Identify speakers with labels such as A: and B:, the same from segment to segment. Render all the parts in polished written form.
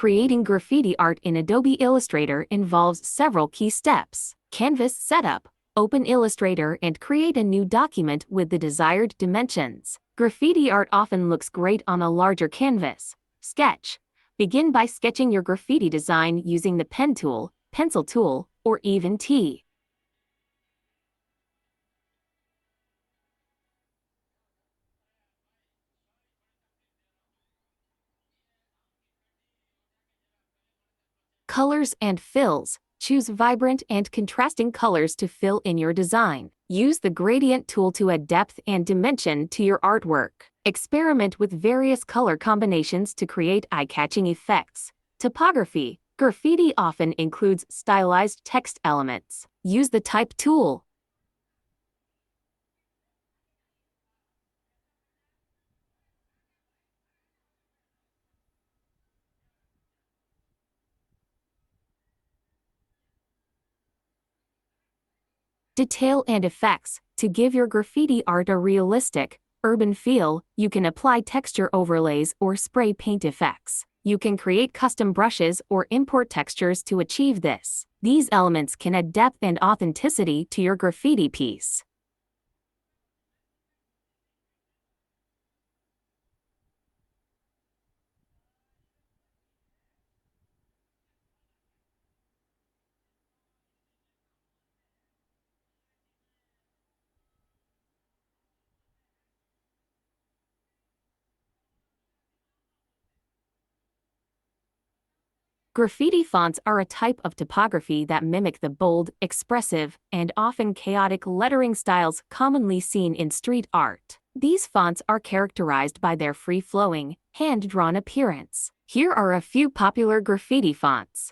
A: Creating graffiti art in Adobe Illustrator involves several key steps. Canvas setup. Open Illustrator and create a new document with the desired dimensions. Graffiti art often looks great on a larger canvas. Sketch. Begin by sketching your graffiti design using the pen tool, pencil tool, or even T. Colors and fills. Choose vibrant and contrasting colors to fill in your design. Use the gradient tool to add depth and dimension to your artwork. Experiment with various color combinations to create eye-catching effects. Typography. Graffiti often includes stylized text elements. Use the Type tool. Detail and effects. To give your graffiti art a realistic, urban feel, you can apply texture overlays or spray paint effects. You can create custom brushes or import textures to achieve this. These elements can add depth and authenticity to your graffiti piece. Graffiti fonts are a type of typography that mimic the bold, expressive, and often chaotic lettering styles commonly seen in street art. These fonts are characterized by their free-flowing, hand-drawn appearance. Here are a few popular graffiti fonts.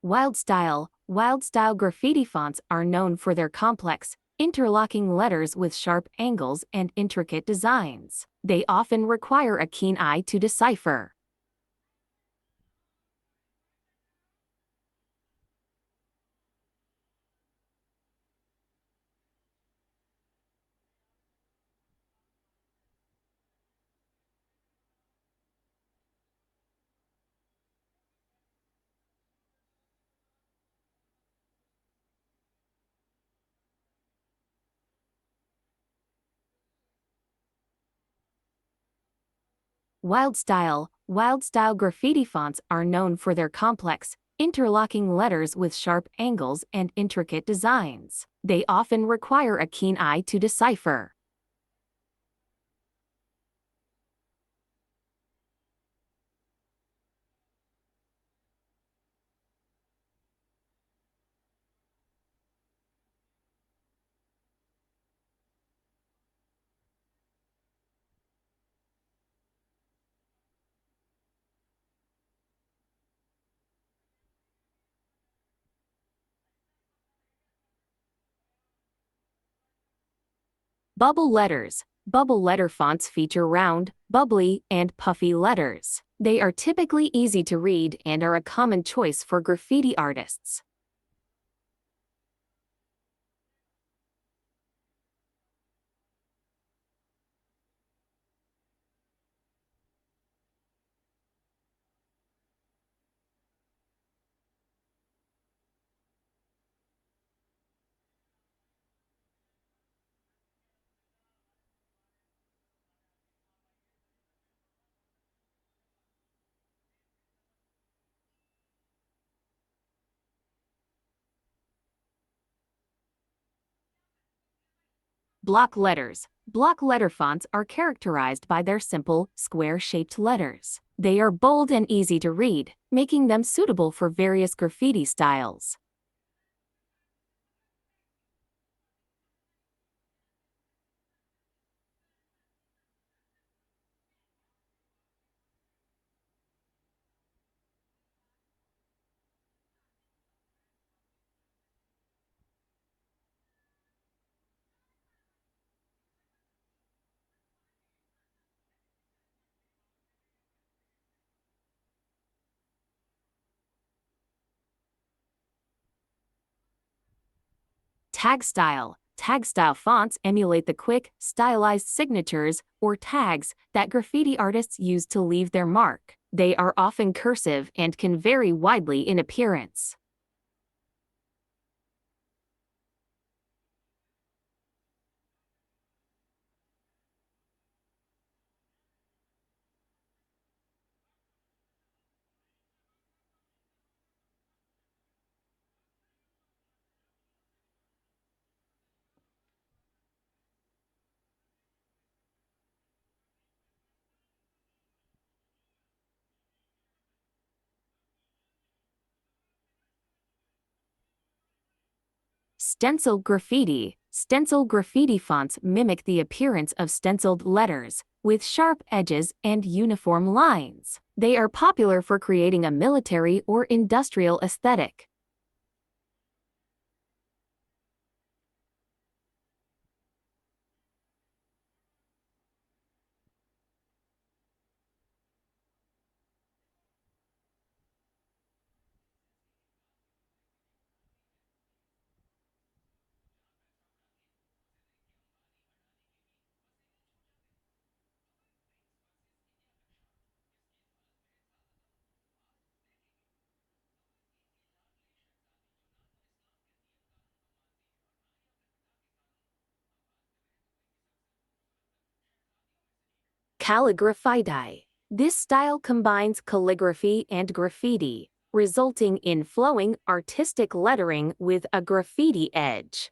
A: Wild style graffiti fonts are known for their complex, interlocking letters with sharp angles and intricate designs. They often require a keen eye to decipher. Wild style graffiti fonts are known for their complex, interlocking letters with sharp angles and intricate designs. They often require a keen eye to decipher. Bubble letters. Bubble letter fonts feature round, bubbly, and puffy letters. They are typically easy to read and are a common choice for graffiti artists. Block letters. Block letter fonts are characterized by their simple, square-shaped letters. They are bold and easy to read, making them suitable for various graffiti styles. Tag style. Tag style fonts emulate the quick, stylized signatures, or tags, that graffiti artists use to leave their mark. They are often cursive and can vary widely in appearance. Stencil graffiti. Stencil graffiti fonts mimic the appearance of stenciled letters, with sharp edges and uniform lines. They are popular for creating a military or industrial aesthetic. Calligraphiti. This style combines calligraphy and graffiti, resulting in flowing, artistic lettering with a graffiti edge.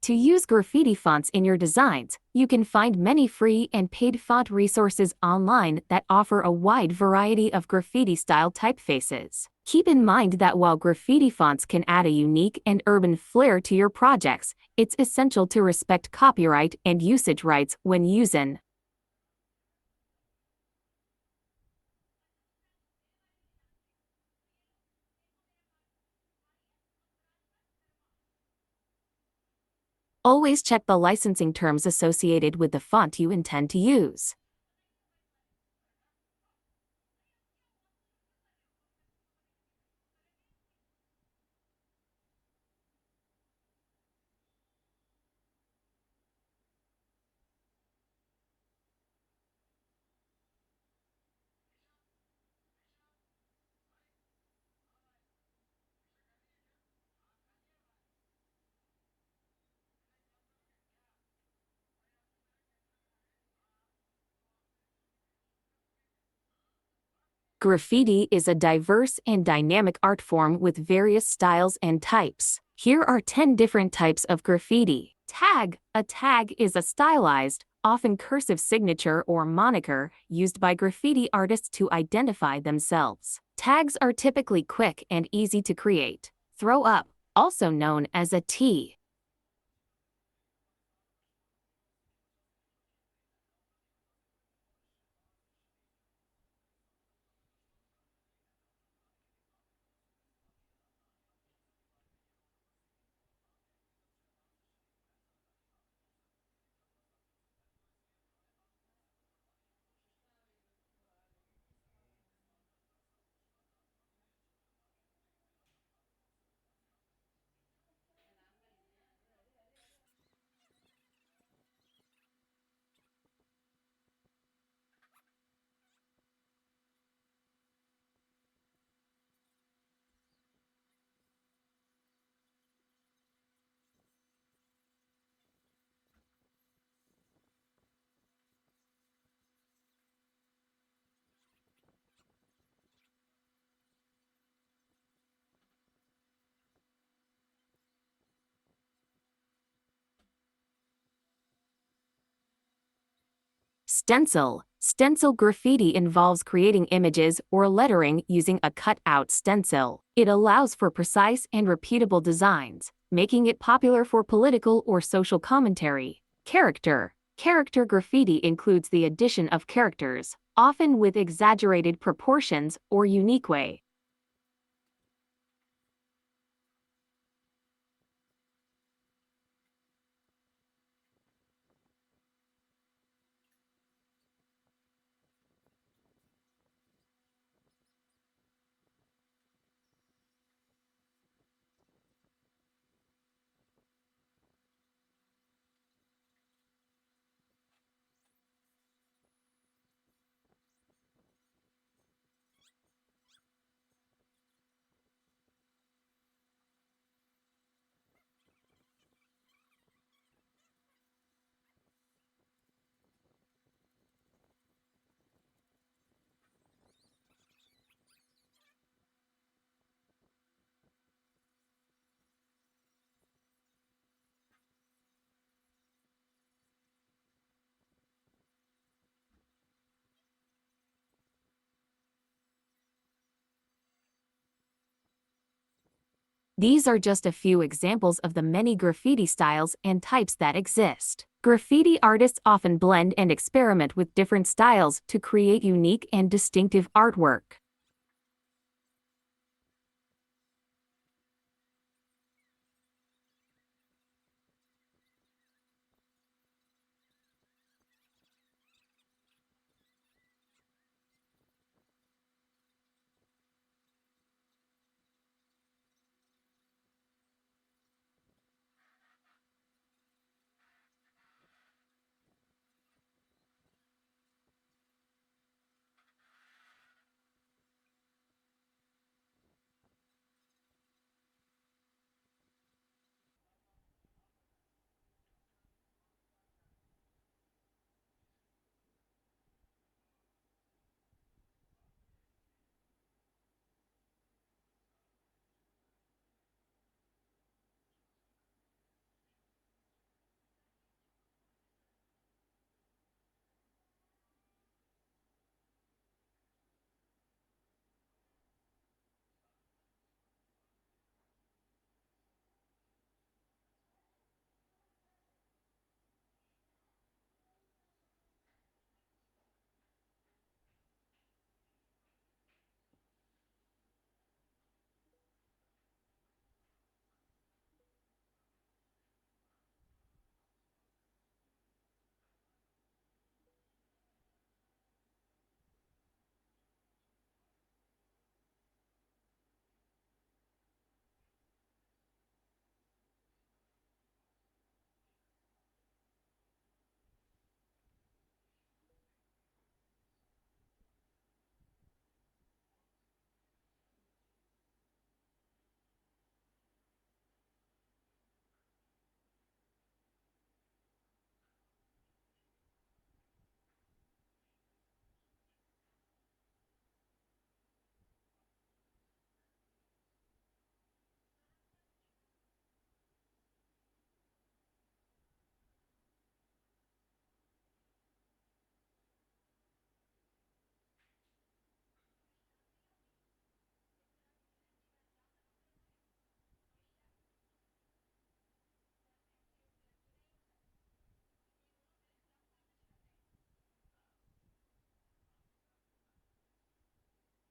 A: To use graffiti fonts in your designs, you can find many free and paid font resources online that offer a wide variety of graffiti-style typefaces. Keep in mind that while graffiti fonts can add a unique and urban flair to your projects, it's essential to respect copyright and usage rights when using. Always check the licensing terms associated with the font you intend to use. Graffiti is a diverse and dynamic art form with various styles and types. Here are 10 different types of graffiti. Tag. A tag is a stylized, often cursive signature or moniker used by graffiti artists to identify themselves. Tags are typically quick and easy to create. Throw up, also known as a T. Stencil. Stencil graffiti involves creating images or lettering using a cut-out stencil. It allows for precise and repeatable designs, making it popular for political or social commentary. Character graffiti includes the addition of characters, often with exaggerated proportions or unique way. These are just a few examples of the many graffiti styles and types that exist. Graffiti artists often blend and experiment with different styles to create unique and distinctive artwork.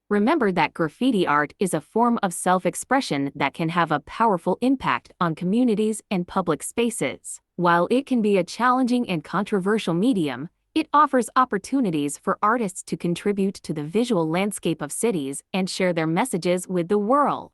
A: Remember that graffiti art is a form of self-expression that can have a powerful impact on communities and public spaces. While it can be a challenging and controversial medium, it offers opportunities for artists to contribute to the visual landscape of cities and share their messages with the world.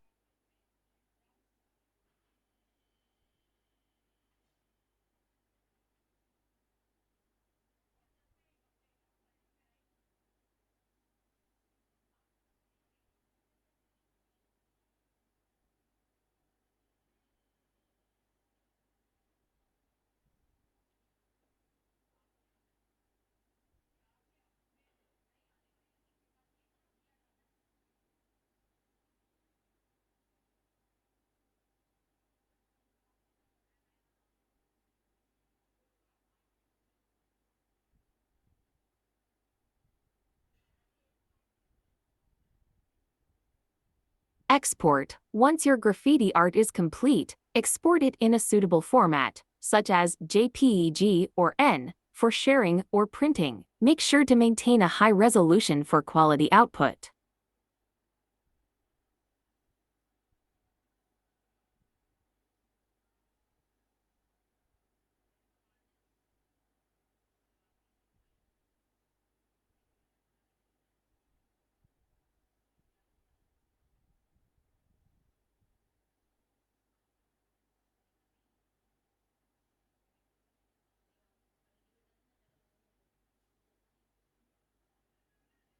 A: Export. Once your graffiti art is complete, export it in a suitable format, such as JPEG or N, for sharing or printing. Make sure to maintain a high resolution for quality output.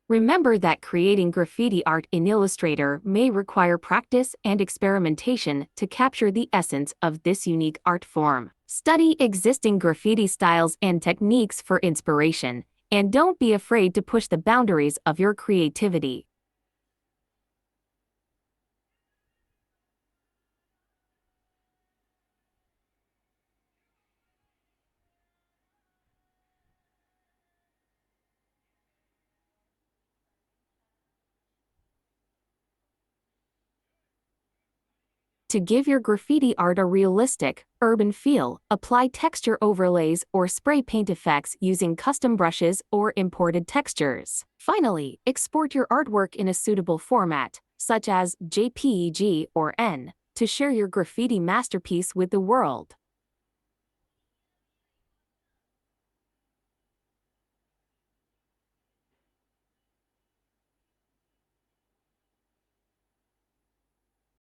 A: Remember that creating graffiti art in Illustrator may require practice and experimentation to capture the essence of this unique art form. Study existing graffiti styles and techniques for inspiration, and don't be afraid to push the boundaries of your creativity. To give your graffiti art a realistic, urban feel, apply texture overlays or spray paint effects using custom brushes or imported textures. Finally, export your artwork in a suitable format, such as JPEG or N, to share your graffiti masterpiece with the world.